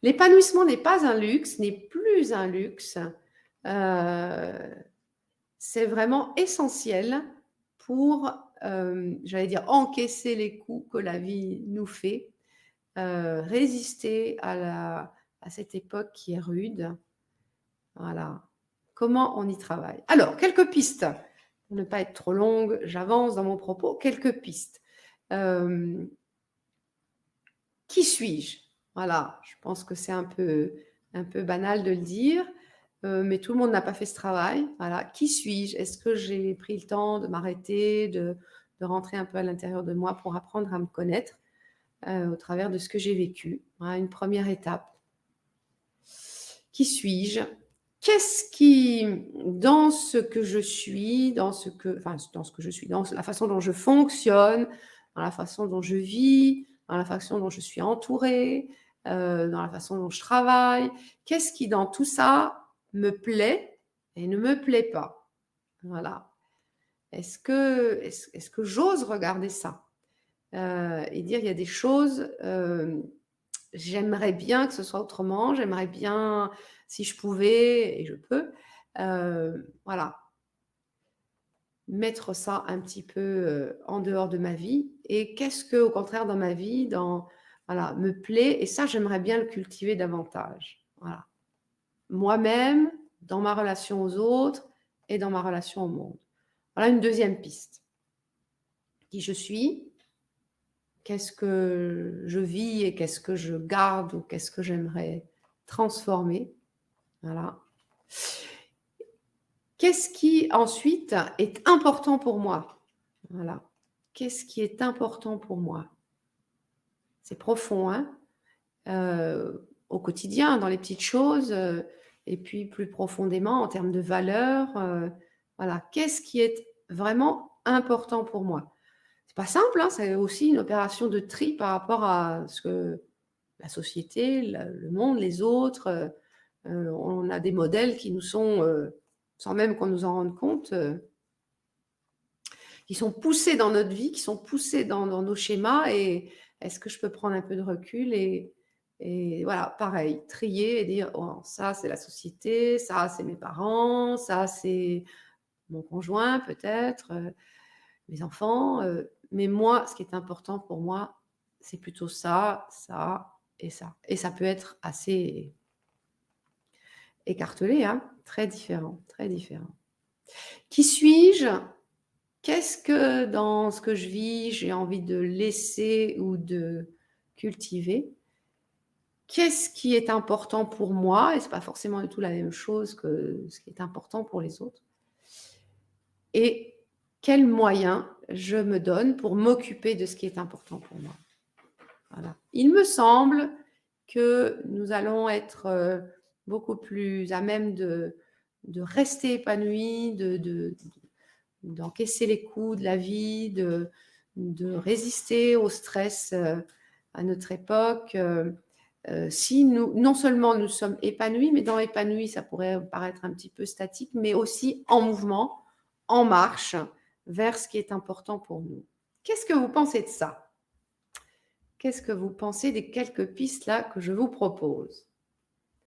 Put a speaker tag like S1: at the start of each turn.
S1: L'épanouissement n'est pas un luxe, n'est plus un luxe. C'est vraiment essentiel pour, j'allais dire, encaisser les coups que la vie nous fait, résister à cette époque qui est rude. Voilà. Comment on y travaille? Alors, quelques pistes. Pour ne pas être trop longue, j'avance dans mon propos. Quelques pistes. Qui suis-je? Voilà, je pense que c'est un peu banal de le dire, mais tout le monde n'a pas fait ce travail. Voilà, qui suis-je? Est-ce que j'ai pris le temps de m'arrêter, de rentrer un peu à l'intérieur de moi pour apprendre à me connaître au travers de ce que j'ai vécu? Voilà, une première étape. Qui suis-je? Qu'est-ce qui, dans ce que je suis, dans la façon dont je fonctionne, dans la façon dont je vis, dans la façon dont je suis entourée, dans la façon dont je travaille, qu'est-ce qui, dans tout ça, me plaît et ne me plaît pas? Voilà. Est-ce que j'ose regarder ça et dire, il y a des choses, j'aimerais bien que ce soit autrement, j'aimerais bien, si je pouvais, et je peux, voilà, mettre ça un petit peu en dehors de ma vie. Et qu'est-ce que, au contraire, dans ma vie, voilà, me plaît, et ça, j'aimerais bien le cultiver davantage. Voilà. Moi-même, dans ma relation aux autres et dans ma relation au monde. Voilà une deuxième piste. Qui je suis, qu'est-ce que je vis et qu'est-ce que je garde ou qu'est-ce que j'aimerais transformer. Voilà. Qu'est-ce qui ensuite est important pour moi? Voilà. Qu'est-ce qui est important pour moi? C'est profond, hein? Au quotidien, dans les petites choses, et puis plus profondément en termes de valeurs. Voilà. Qu'est-ce qui est vraiment important pour moi? C'est pas simple, hein, c'est aussi une opération de tri par rapport à ce que la société, le monde, les autres, on a des modèles qui nous sont, sans même qu'on nous en rende compte, qui sont poussés dans notre vie, qui sont poussés dans nos schémas. Et est-ce que je peux prendre un peu de recul et voilà, pareil, trier et dire: «Oh, ça, c'est la société, ça, c'est mes parents, ça, c'est mon conjoint peut-être, mes enfants, mais moi, ce qui est important pour moi, c'est plutôt ça, ça et ça». Et ça peut être assez écartelé, hein, très différent, très différent. Qui suis-je? Qu'est-ce que, dans ce que je vis, j'ai envie de laisser ou de cultiver? Qu'est-ce qui est important pour moi? Et c'est pas forcément du tout la même chose que ce qui est important pour les autres. Et quels moyens je me donne pour m'occuper de ce qui est important pour moi? Voilà. Il me semble que nous allons être beaucoup plus à même de rester épanouis, d'encaisser les coups de la vie, de résister au stress à notre époque. Si nous, non seulement nous sommes épanouis, mais dans épanoui, ça pourrait paraître un petit peu statique, mais aussi en mouvement, en marche, vers ce qui est important pour nous. Qu'est-ce que vous pensez de ça? Qu'est-ce que vous pensez des quelques pistes là que je vous propose?